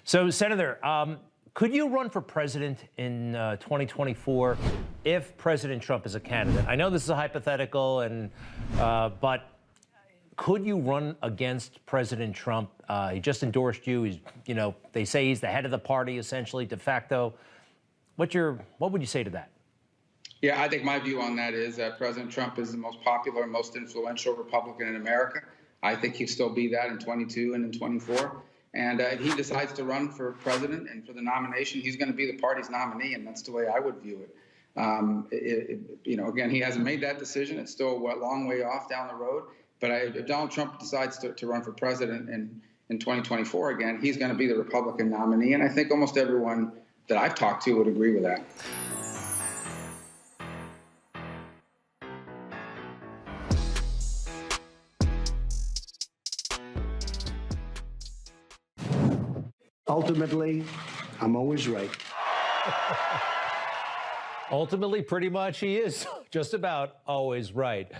So, Senator, could you run for president in 2024 if President Trump is a candidate? I know this is a hypothetical, but could you run against President Trump? He just endorsed you. He's, they say he's the head of the party, essentially, de facto. What would you say to that? Yeah, I think my view on that is that President Trump is the most popular and most influential Republican in America. I think he'll still be that in 22 and in 24. And if he decides to run for president and for the nomination, he's going to be the party's nominee, and that's the way I would view it. Again, he hasn't made that decision. It's still a long way off down the road. But if Donald Trump decides to run for president in 2024 again, he's going to be the Republican nominee. And I think almost everyone that I've talked to would agree with that. Ultimately, I'm always right. Ultimately, pretty much he is just about always right.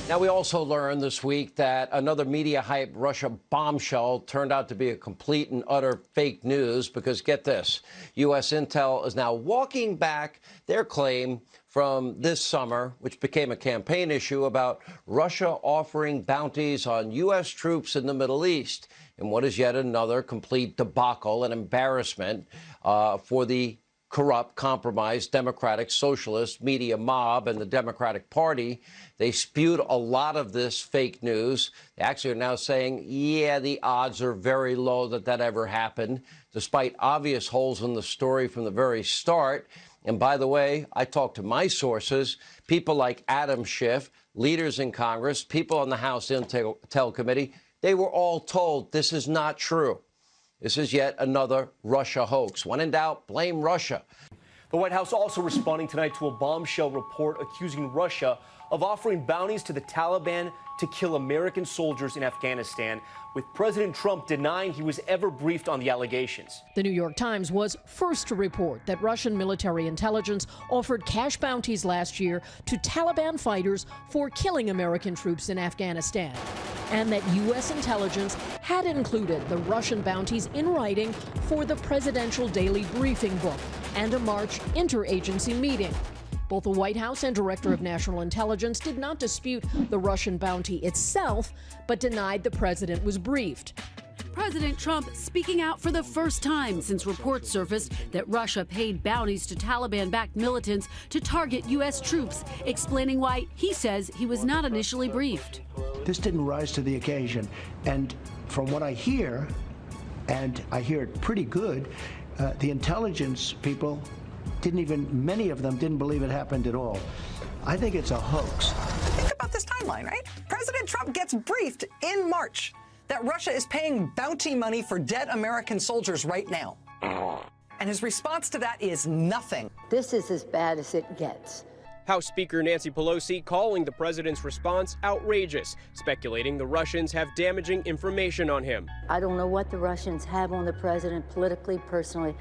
Now, we also learned this week that another media hype Russia bombshell turned out to be a complete and utter fake news because, get this, U.S. intel is now walking back their claim from this summer, which became a campaign issue, about Russia offering bounties on U.S. troops in the Middle East in what is yet another complete debacle and embarrassment for the corrupt, compromised, democratic, socialist media mob and the Democratic Party. They spewed a lot of this fake news. They actually are now saying, yeah, the odds are very low that that ever happened, despite obvious holes in the story from the very start. And by the way, I talked to my sources, people like Adam Schiff, leaders in Congress, people on the House Intel Committee. They were all told this is not true. This is yet another Russia hoax. When in doubt, blame Russia. The White House also responding tonight to a bombshell report accusing Russia of offering bounties to the Taliban to kill American soldiers in Afghanistan, with President Trump denying he was ever briefed on the allegations. The New York Times was first to report that Russian military intelligence offered cash bounties last year to Taliban fighters for killing American troops in Afghanistan, and that U.S. intelligence had included the Russian bounties in writing for the presidential daily briefing book and a March interagency meeting. Both the White House and Director of National Intelligence did not dispute the Russian bounty itself, but denied the president was briefed. President Trump speaking out for the first time since reports surfaced that Russia paid bounties to Taliban-backed militants to target U.S. troops, explaining why he says he was not initially briefed. This didn't rise to the occasion. And from what I hear, and I hear it pretty good, the intelligence people many of them didn't believe it happened at all. I think it's a hoax. Think about this timeline, right? President Trump gets briefed in March that Russia is paying bounty money for dead American soldiers right now. And his response to that is nothing. This is as bad as it gets. House Speaker Nancy Pelosi calling the president's response outrageous, speculating the Russians have damaging information on him. I don't know what the Russians have on the president politically, personally,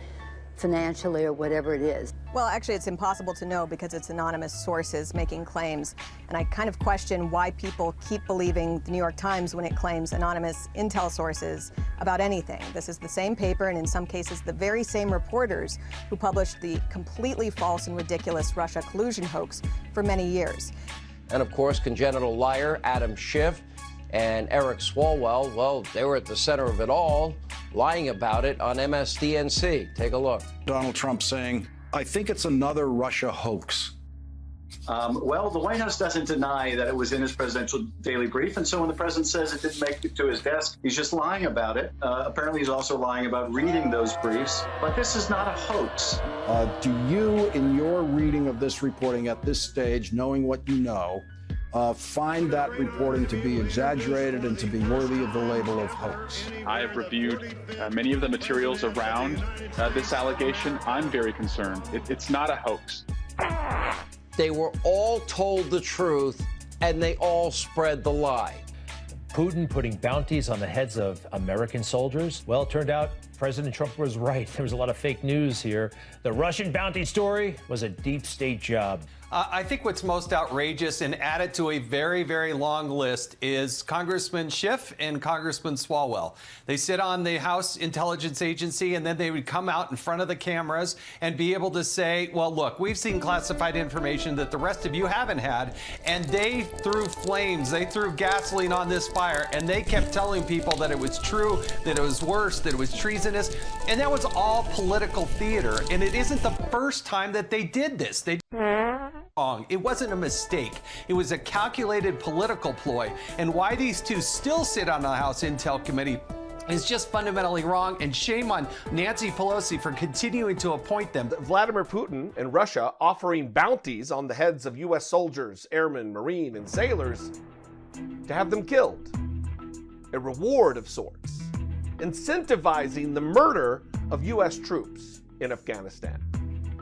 financially, or whatever it is. Well, actually, it's impossible to know because it's anonymous sources making claims. And I kind of question why people keep believing the New York Times when it claims anonymous intel sources about anything. This is the same paper, and in some cases, the very same reporters who published the completely false and ridiculous Russia collusion hoax for many years. And of course, congenital liar Adam Schiff and Eric Swalwell, well, they were at the center of it all, lying about it on MSDNC. Take a look. Donald Trump saying, I think it's another Russia hoax. Well, the White House doesn't deny that it was in his presidential daily brief. And so when the president says it didn't make it to his desk, he's just lying about it. Apparently, he's also lying about reading those briefs. But this is not a hoax. Do you, in your reading of this reporting at this stage, knowing what you know, find that reporting to be exaggerated and to be worthy of the label of hoax? I have reviewed many of the materials around this allegation. I'm very concerned. It's not a hoax. They were all told the truth, and they all spread the lie. Putin putting bounties on the heads of American soldiers? Well, it turned out President Trump was right. There was a lot of fake news here. The Russian bounty story was a deep state job. I think what's most outrageous and added to a very, very long list is Congressman Schiff and Congressman Swalwell. They sit on the House Intelligence Agency, and then they would come out in front of the cameras and be able to say, well, look, we've seen classified information that the rest of you haven't had. And they threw flames, they threw gasoline on this fire, and they kept telling people that it was true, that it was worse, that it was treasonous. And that was all political theater. And it isn't the first time that they did this. It wasn't a mistake. It was a calculated political ploy. And why these two still sit on the House Intel Committee is just fundamentally wrong. And shame on Nancy Pelosi for continuing to appoint them. Vladimir Putin and Russia offering bounties on the heads of U.S. soldiers, airmen, Marine, and sailors to have them killed. A reward of sorts. Incentivizing the murder of U.S. troops in Afghanistan.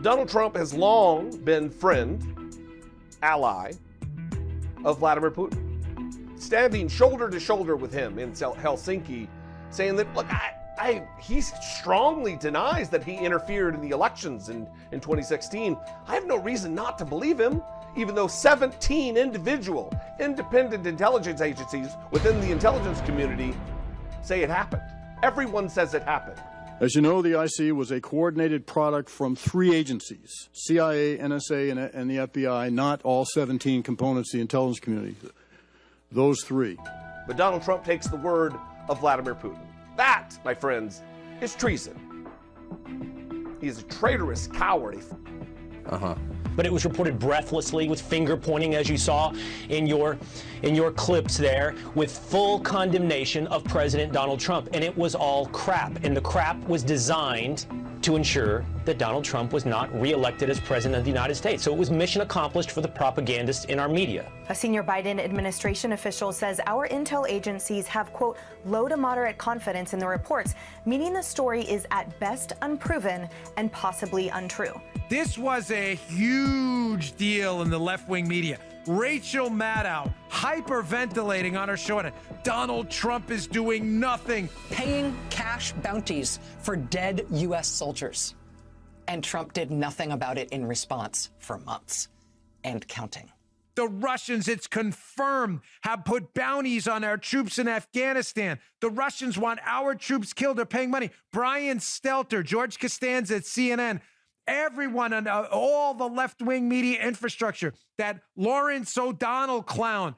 Donald Trump has long been friend, ally of Vladimir Putin, standing shoulder to shoulder with him in Helsinki, saying that, look, he strongly denies that he interfered in the elections in 2016. I have no reason not to believe him, even though 17 individual independent intelligence agencies within the intelligence community say it happened. Everyone says it happened. As you know, the IC was a coordinated product from 3 agencies, CIA, NSA, and the FBI, not all 17 components of the intelligence community. Those 3. But Donald Trump takes the word of Vladimir Putin. That, my friends, is treason. He is a traitorous coward. But it was reported breathlessly with finger pointing, as you saw in your clips there, with full condemnation of President Donald Trump. And it was all crap. And the crap was designed to ensure that Donald Trump was not reelected as president of the United States. So it was mission accomplished for the propagandists in our media. A senior Biden administration official says our intel agencies have, quote, low to moderate confidence in the reports, meaning the story is at best unproven and possibly untrue. This was a huge deal in the left-wing media. Rachel Maddow hyperventilating on her show. Donald Trump is doing nothing. Paying cash bounties for dead U.S. soldiers. And Trump did nothing about it in response for months and counting. The Russians, it's confirmed, have put bounties on our troops in Afghanistan. The Russians want our troops killed. They're paying money. Brian Stelter, George Costanza at CNN, everyone on all the left-wing media infrastructure, that Lawrence O'Donnell clown,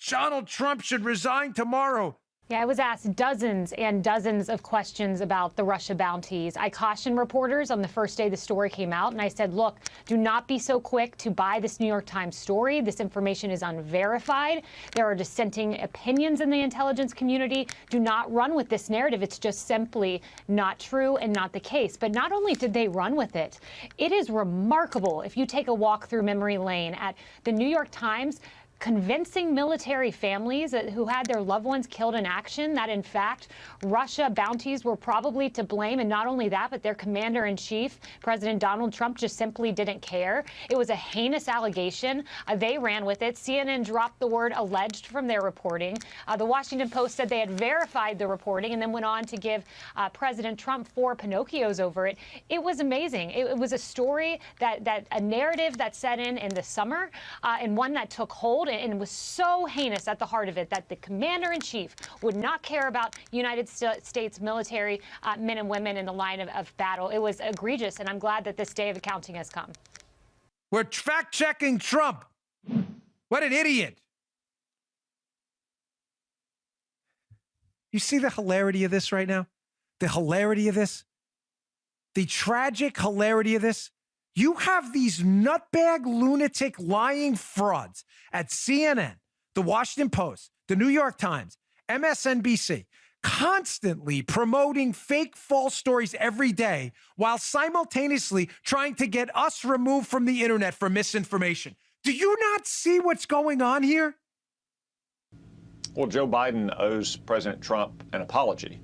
Donald Trump should resign tomorrow. Yeah, I was asked dozens and dozens of questions about the Russia bounties. I cautioned reporters on the first day the story came out, and I said, look, do not be so quick to buy this New York Times story. This information is unverified. There are dissenting opinions in the intelligence community. Do not run with this narrative. It's just simply not true and not the case. But not only did they run with it, it is remarkable if you take a walk through memory lane at the New York Times, convincing military families who had their loved ones killed in action that, in fact, Russia bounties were probably to blame. And not only that, but their commander-in-chief, President Donald Trump, just simply didn't care. It was a heinous allegation. They ran with it. CNN dropped the word alleged from their reporting. The Washington Post said they had verified the reporting and then went on to give President Trump 4 Pinocchios over it. It was amazing. It was a story that a narrative that set in the summer and one that took hold and was so heinous at the heart of it that the commander-in-chief would not care about United States military men and women in the line of battle. It was egregious, and I'm glad that this day of accounting has come. We're fact-checking Trump. What an idiot. You see the hilarity of this right now? The hilarity of this? The tragic hilarity of this? You have these nutbag, lunatic, lying frauds at CNN, the Washington Post, the New York Times, MSNBC, constantly promoting fake, false stories every day while simultaneously trying to get us removed from the internet for misinformation. Do you not see what's going on here? Well, Joe Biden owes President Trump an apology.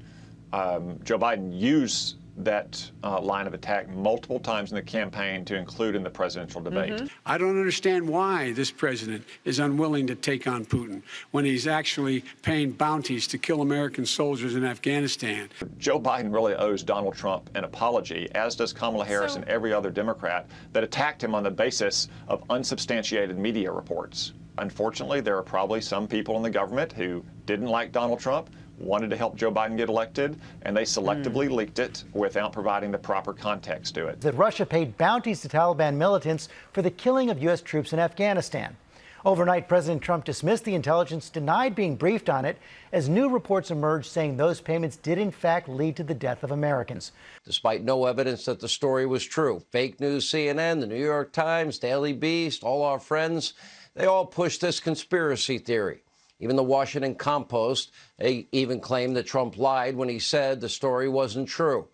Joe Biden used that line of attack multiple times in the campaign to include in the presidential debate. I don't understand why this president is unwilling to take on Putin when he's actually paying bounties to kill American soldiers in Afghanistan. Joe Biden really owes Donald Trump an apology, as does Kamala Harris and every other Democrat that attacked him on the basis of unsubstantiated media reports. Unfortunately, there are probably some people in the government who didn't like Donald Trump, wanted to help Joe Biden get elected, and they selectively leaked it without providing the proper context to it. That Russia paid bounties to Taliban militants for the killing of U.S. troops in Afghanistan. Overnight, President Trump dismissed the intelligence, denied being briefed on it, as new reports emerged saying those payments did in fact lead to the death of Americans. Despite no evidence that the story was true, fake news CNN, the New York Times, Daily Beast, all our friends, they all pushed this conspiracy theory. Even the Washington Compost, they even claimed that Trump lied when he said the story wasn't true.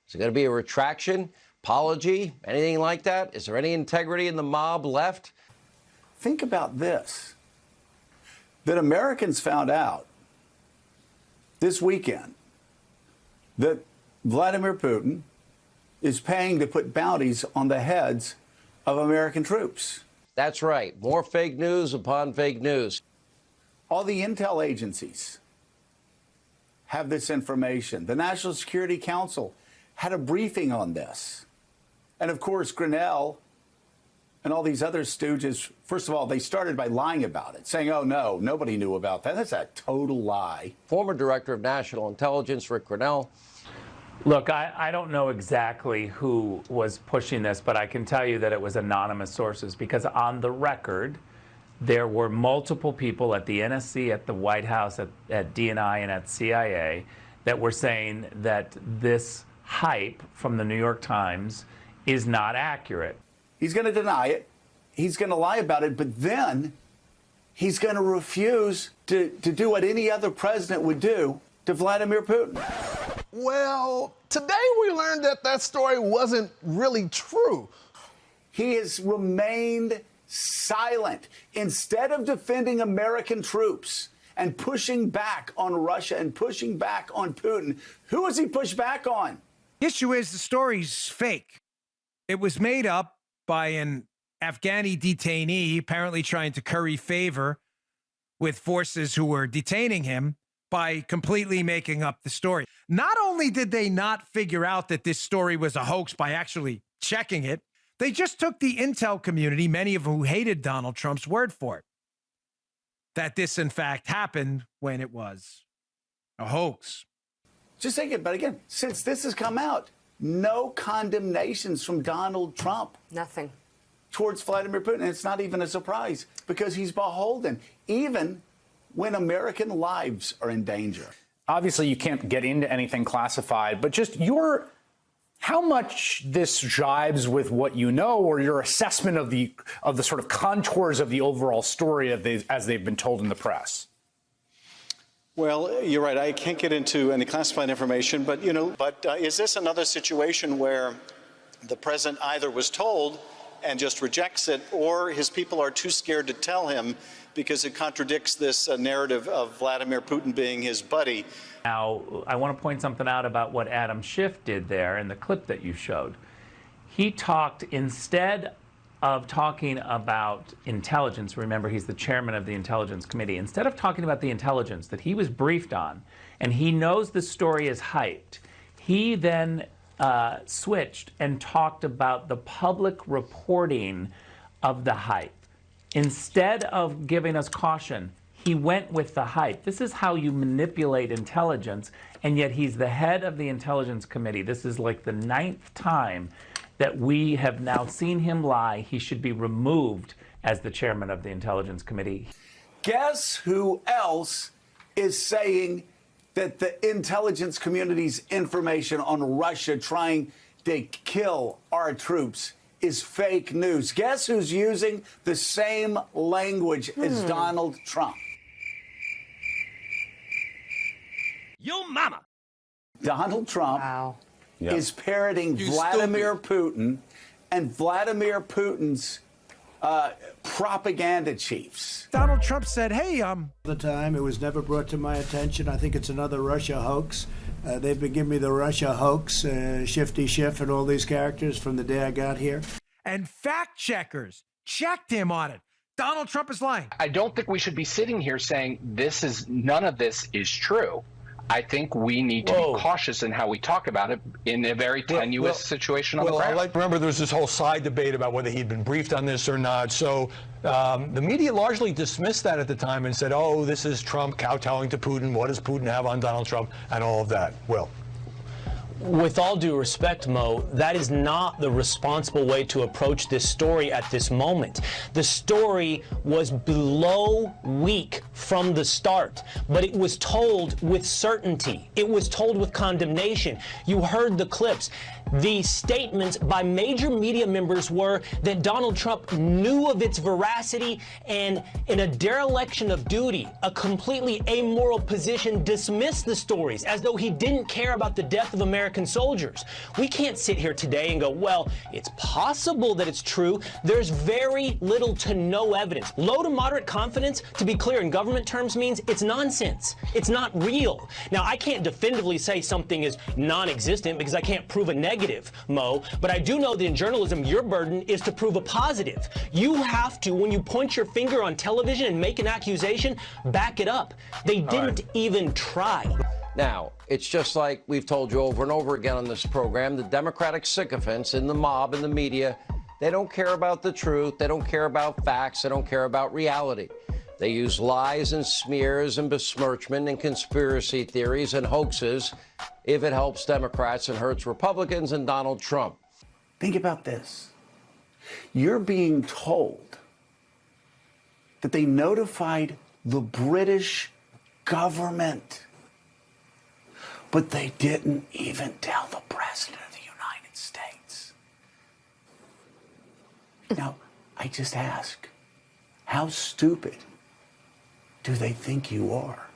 Is it going to be a retraction, apology, anything like that? Is there any integrity in the mob left? Think about this, that Americans found out this weekend that Vladimir Putin is paying to put bounties on the heads of American troops. That's right. More fake news upon fake news. All the intel agencies have this information. The National Security Council had a briefing on this. And of course, Grinnell and all these other stooges, first of all, they started by lying about it, saying, oh, no, nobody knew about that. That's a total lie. Former Director of National Intelligence, Rick Grinnell. Look, I don't know exactly who was pushing this, but I can tell you that it was anonymous sources, because on the record, there were multiple people at the NSC, at the White House, at DNI, and at CIA that were saying that this hype from the New York Times is not accurate. He's going to deny it. He's going to lie about it. But then he's going to refuse to do what any other president would do to Vladimir Putin. Well, today we learned that that story wasn't really true. He has remained silent. Instead of defending American troops and pushing back on Russia and pushing back on Putin, who has he pushed back on? The issue is the story's fake. It was made up by an Afghani detainee, apparently trying to curry favor with forces who were detaining him by completely making up the story. Not only did they not figure out that this story was a hoax by actually checking it, they just took the intel community, many of whom hated Donald Trump's word for it, that this in fact happened when it was a hoax. Just think it, but again, since this has come out, no condemnations from Donald Trump. Nothing. Towards Vladimir Putin. And it's not even a surprise because he's beholden, even when American lives are in danger. Obviously, you can't get into anything classified, but just how much this jives with what you know, or your assessment of the sort of contours of the overall story as they've been told in the press. Well, you're right. I can't get into any classified information, but is this another situation where the president either was told and just rejects it, or his people are too scared to tell him because it contradicts this narrative of Vladimir Putin being his buddy? Now, I want to point something out about what Adam Schiff did there in the clip that you showed. He talked, instead of talking about intelligence, remember he's the chairman of the Intelligence Committee, instead of talking about the intelligence that he was briefed on, and he knows the story is hyped, he then switched and talked about the public reporting of the hype. Instead of giving us caution, he went with the hype. This is how you manipulate intelligence, and yet he's the head of the Intelligence Committee. This is like the 9th time that we have now seen him lie. He should be removed as the chairman of the Intelligence Committee. Guess who else is saying that the intelligence community's information on Russia trying to kill our troops is fake news? Guess who's using the same language as Donald Trump? Yo mama. Donald Trump is parroting Vladimir Putin and Vladimir Putin's propaganda chiefs. Donald Trump said, hey, the time, it was never brought to my attention. I think it's another Russia hoax. They've been giving me the Russia hoax, Shifty Schiff and all these characters from the day I got here. And fact checkers checked him on it. Donald Trump is lying. I don't think we should be sitting here saying none of this is true. I think we need to be cautious in how we talk about it in a very tenuous situation on the ground. Remember, there was this whole side debate about whether he'd been briefed on this or not. So the media largely dismissed that at the time and said, oh, this is Trump kowtowing to Putin. What does Putin have on Donald Trump? And all of that. Will. With all due respect, Mo, that is not the responsible way to approach this story at this moment. The story was below weak from the start, but it was told with certainty. It was told with condemnation. You heard the clips. The statements by major media members were that Donald Trump knew of its veracity and, in a dereliction of duty, a completely amoral position, dismissed the stories as though he didn't care about the death of American soldiers. We can't sit here today and go, well, it's possible that it's true. There's very little to no evidence. Low to moderate confidence, to be clear, in government terms means it's nonsense. It's not real. Now, I can't definitively say something is non-existent because I can't prove a negative, Mo, but I do know that in journalism, your burden is to prove a positive. You have to, when you point your finger on television and make an accusation, back it up. They didn't even try. Now, it's just like we've told you over and over again on this program, the Democratic sycophants in the mob and the media, they don't care about the truth, they don't care about facts, they don't care about reality. They use lies and smears and besmirchment and conspiracy theories and hoaxes if it helps Democrats and hurts Republicans and Donald Trump. Think about this. You're being told that they notified the British government, but they didn't even tell the President of the United States. Now, I just ask, how stupid do they think you are?